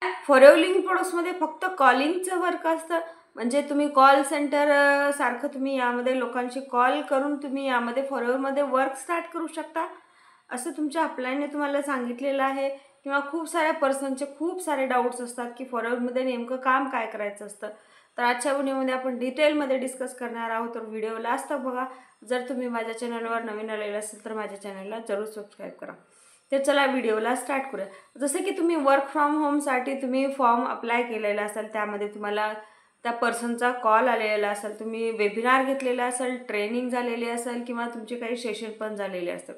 Forwarding प्रोडक्ट्समध्ये फक्त कॉलिंगचं work असतं, म्हणजे तुम्ही कॉल सेंटर सारखं तुम्ही यामध्ये लोकांशी कॉल करून तुम्ही यामध्ये फॉरवर्डमध्ये वर्क स्टार्ट करू शकता, असं तुमच्या अपलायनने तुम्हाला सांगितलेलं आहे. किंवा खूप साऱ्या पर्सनचे खूप सारे डाऊट्स असतात की फॉरवर्डमध्ये नेमकं काम काय करायचं असतं. तर आजच्या व्हिडिओमध्ये आपण डिटेलमध्ये डिस्कस करणार आहोत, तर व्हिडिओ लास्ट बघा. जर तुम्ही माझ्या चॅनलवर नवीन आलेला असेल तर माझ्या चॅनलला जरूर सबस्क्राईब करा. तर चला व्हिडिओला स्टार्ट करूया. जसं की तुम्ही वर्क फ्रॉम होमसाठी तुम्ही फॉर्म अप्लाय केलेला असाल, त्यामध्ये तुम्हाला त्या पर्सनचा कॉल आलेला असेल, तुम्ही वेबिनार घेतलेला असेल, ट्रेनिंग झालेली असेल किंवा तुमचे काही सेशन पण झालेले असतील.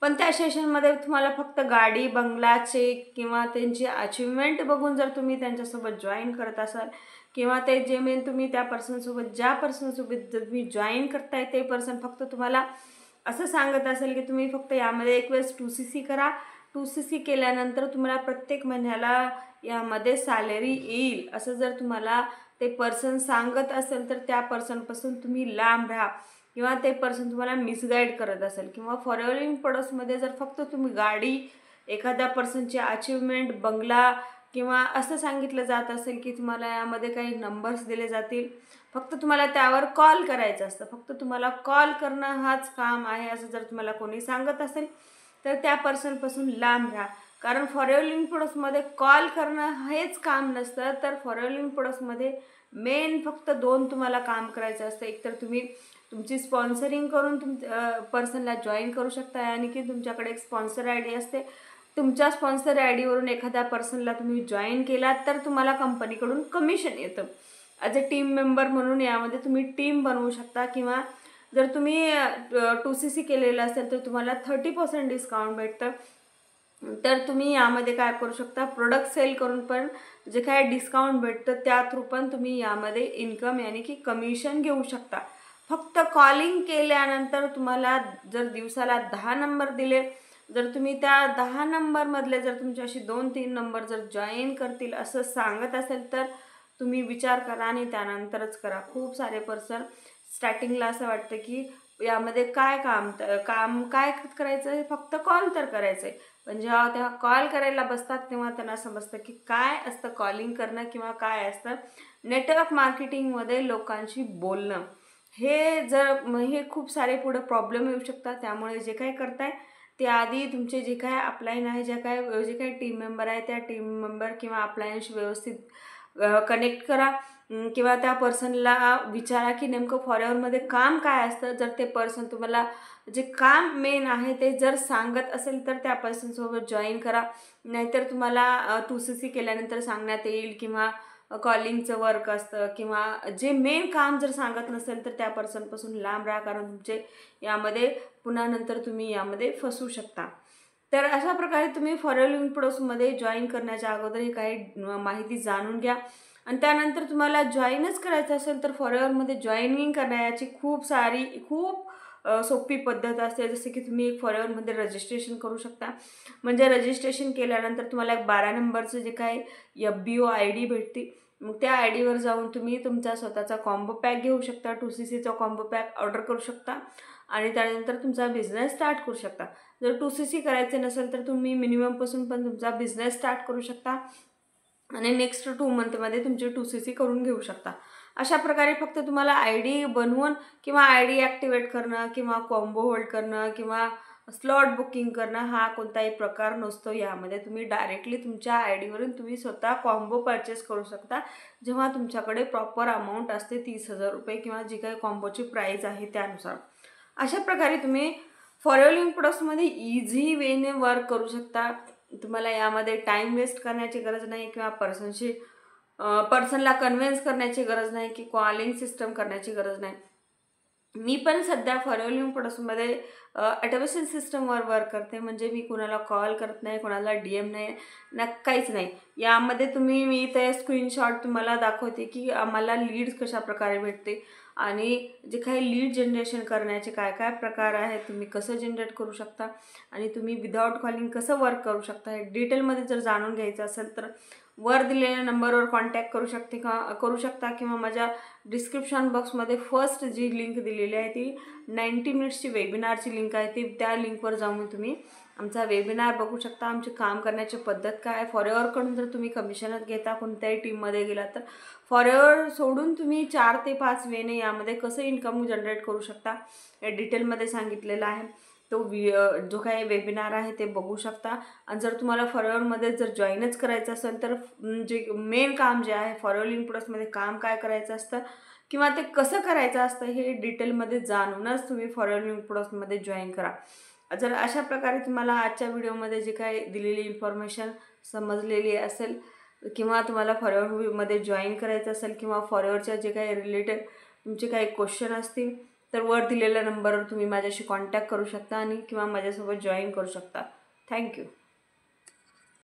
पण त्या सेशनमध्ये तुम्हाला फक्त गाडी, बंगला, चेक किंवा त्यांची अचिव्हमेंट बघून जर तुम्ही त्यांच्यासोबत जॉईन करत असाल किंवा ते जे मेन तुम्ही त्या पर्सनसोबत ज्या पर्सनसोबत जर तुम्ही जॉईन करताय ते पर्सन फक्त तुम्हाला असं सांगत असेल की तुम्ही फक्त यामध्ये एक वेळेस 2CC करा, 2CC केल्यानंतर तुम्हाला प्रत्येक महिन्याला यामध्ये सॅलरी येईल, असं जर तुम्हाला ते पर्सन सांगत असेल तर त्या पर्सनपासून तुम्ही लांब राहा. किंवा ते पर्सन तुम्हाला मिसगाईड करत असेल किंवा फॉरवर्डिंग प्रोडक्ट्समध्ये जर फक्त तुम्ही गाडी, एखाद्या पर्सनची अचिव्हमेंट, बंगला किंवा असं सांगितलं जात असेल की तुम्हाला यामध्ये काही नंबर्स दिले जातील, फक्त तुम्हाला त्यावर कॉल करायचं असतं, फक्त तुम्हाला कॉल करणं हाच काम आहे, असं जर तुम्हाला कोणी सांगत असेल तर त्या पर्सनपासून लांब राहा. कारण फॉरवर्डिंग प्रोडक्ट्समध्ये कॉल करणं हेच काम नसतं, तर फॉरवर्डिंग प्रोडक्ट्समध्ये मेन फक्त 2 तुम्हाला काम करायचं असतं. एकतर तुम्ही तुमची स्पॉन्सरिंग करून पर्सनला जॉईन करू शकता, आणि की तुमच्याकडे एक स्पॉन्सर आय डी असते. तुमच्या स्पॉन्सर आय डीवरून एखाद्या पर्सनला तुम्ही जॉईन केलात तर तुम्हाला कंपनीकडून कमिशन येतं. ॲज अ टीम मेंबर म्हणून यामध्ये तुम्ही टीम बनवू शकता, किंवा जर तुम्ही 2CC केलेलं असेल तर तुम्हाला 30% डिस्काउंट भेटतं. तर तुम्ही यामध्ये काय करू शकता, प्रोडक्ट सेल करून पण जे काय डिस्काउंट भेटतं त्या थ्रू पण तुम्ही यामध्ये इन्कम यानी की कमिशन घेऊ शकता. फक्त कॉलिंग केल्यानंतर तुम्हाला जर दिवसाला 10 नंबर दिले, जर तुम्ही त्या 10 नंबरमधले जर तुमच्याशी 2-3 नंबर जर जॉईन करतील असं सांगत असेल तर तुम्ही विचार करा आणि त्यानंतरच करा. खूप सारे पर्सन स्टार्टिंगला असं वाटतं की यामध्ये काय काम काय करायचं आहे, फक्त कॉल तर करायचं आहे. पण जेव्हा तेव्हा कॉल करायला बसतात तेव्हा त्यांना समजतं की काय असतं कॉलिंग करणं किंवा काय असतं नेटवर्क मार्केटिंगमध्ये लोकांशी बोलणं. हे खूप सारे पुढं प्रॉब्लेम येऊ शकतात. त्यामुळे जे काही करताय ते आधी तुमचे जे काय अपलाईन आहे, जे काही टीम मेंबर आहे त्या टीम मेंबर किंवा अपलाईनशी व्यवस्थित कनेक्ट करा. किंवा त्या पर्सनला विचारा की नेमकं फॉरवर्डमध्ये काम काय असतं. जर ते पर्सन तुम्हाला जे काम मेन आहे ते जर सांगत असेल तर त्या पर्सनसोबत जॉईन करा. नाहीतर तुम्हाला 2CC केल्यानंतर सांगण्यात येईल किंवा कॉलिंगचं वर्क असतं किंवा जे मेन काम जर सांगत नसेल तर त्या पर्सनपासून लांब राहा, कारण तुमचे यामध्ये पुन्हा नंतर तुम्ही यामध्ये फसू शकता. तर अशा प्रकारे तुम्ही फॉरवर्डिंग प्रोडक्ट्समध्ये जॉईन करण्याच्या अगोदर ही काही माहिती जाणून घ्या. आणि त्यानंतर तुम्हाला जॉईनच करायचं असेल तर फॉरवर्डमध्ये जॉईनिंग करण्याची खूप सोपी पद्धत असते. जसं की तुम्ही एक फॉरवर्डमध्ये रजिस्ट्रेशन करू शकता. म्हणजे रजिस्ट्रेशन केल्यानंतर तुम्हाला एक 12 नंबरचं जे काही FBO ID भेटते, मग त्या आय डीवर जाऊन तुम्ही तुमचा स्वतःचा कॉम्बो पॅक घेऊ शकता. 2CCचा कॉम्बो पॅक ऑर्डर करू शकता आणि त्यानंतर तुमचा बिझनेस स्टार्ट करू शकता. जर 2CC करायचे नसेल तर तुम्ही मिनिममपासून पण तुमचा बिझनेस स्टार्ट करू शकता आणि नेक्स्ट 2 मंथमध्ये तुमची 2CC करून घेऊ शकता. अशा प्रकारे फक्त तुम्हाला ID बनवून किंवा ID ॲक्टिवेट करणं किंवा कॉम्बो होल्ड करणं किंवा स्लॉट बुकिंग करणं हा कोणताही प्रकार नसतो. यामध्ये तुम्ही डायरेक्टली तुमच्या आयडीवरून तुम्ही स्वतः कॉम्बो परचेस करू शकता, जेव्हा तुमच्याकडे प्रॉपर अमाऊंट असते 30,000 रुपये किंवा जी काही कॉम्बोची प्राईस आहे त्यानुसार. अशा प्रकारे तुम्ही फॉरवर्डिंग प्रोडक्ट्समध्ये इझी वेने वर्क करू शकता. तुम्हाला यामध्ये टाईम वेस्ट करण्याची गरज नाही किंवा पर्सनला कन्व्हिन्स करण्याची गरज नाही की कॉलिंग सिस्टम करण्याची गरज नाही. मी पण सध्या फॉरवर्डिंग प्रोडक्ट्समध्ये ऑटोमेशन सिस्टमवर वर्क करते. म्हणजे मी कुणाला कॉल करत नाही, कोणाला DM नाही, काहीच नाही. यामध्ये मी ते स्क्रीनशॉट तुम्हाला दाखवते की आम्हाला लीड्स कशाप्रकारे भेटते आणि जे काही लीड जनरेशन करण्याचे काय काय प्रकार आहेत, तुम्ही कसं जनरेट करू शकता आणि तुम्ही विदाउट कॉलिंग कसं वर्क करू शकता, हे डिटेलमध्ये जर जाणून घ्यायचं असेल तर वर दिलेल्या नंबरवर कॉन्टॅक्ट करू शकता किंवा माझ्या डिस्क्रिप्शन बॉक्समध्ये फर्स्ट जी लिंक दिलेली आहे ती 90 मिनिट्सची वेबिनारची लिंक आहे, ती त्या लिंकवर जाऊन तुम्ही आमचा वेबिनार बघू शकता. आमची काम करण्याची पद्धत काय, फॉरएव्हरकडून जर तुम्ही कमिशनच घेता कोणत्याही टीममध्ये गेला तर फॉरएव्हर सोडून तुम्ही 4 ते 5 वेने यामध्ये कसं इन्कम जनरेट करू शकता या डिटेलमध्ये सांगितलेलं आहे. तो जो काही वेबिनार आहे ते बघू शकता. आणि जर तुम्हाला फॉरएव्हरमध्ये जर जॉईनच करायचं असेल तर जे मेन काम जे आहे फॉरएव्हर लिंक प्लसमध्ये काम काय करायचं असतं किंवा ते कसं करायचं असतं हे डिटेलमध्ये जाणूनच तुम्ही फॉरएव्हर लिंक प्लसमध्ये जॉईन करा. जर अशा प्रकारे तुम्हाला आजच्या व्हिडिओमध्ये जे काही दिलेली इन्फॉर्मेशन समजलेली असेल किंवा तुम्हाला फॉरएव्हरमध्ये जॉईन करायचं असेल किंवा फॉरएव्हरच्या जे काही रिलेटेड तुमचे काही क्वेश्चन असतील तर वर दिलेल्या नंबरवर तुम्ही माझ्याशी कॉन्टॅक्ट करू शकता आणि किंवा माझ्यासोबत जॉईन करू शकता. थँक्यू.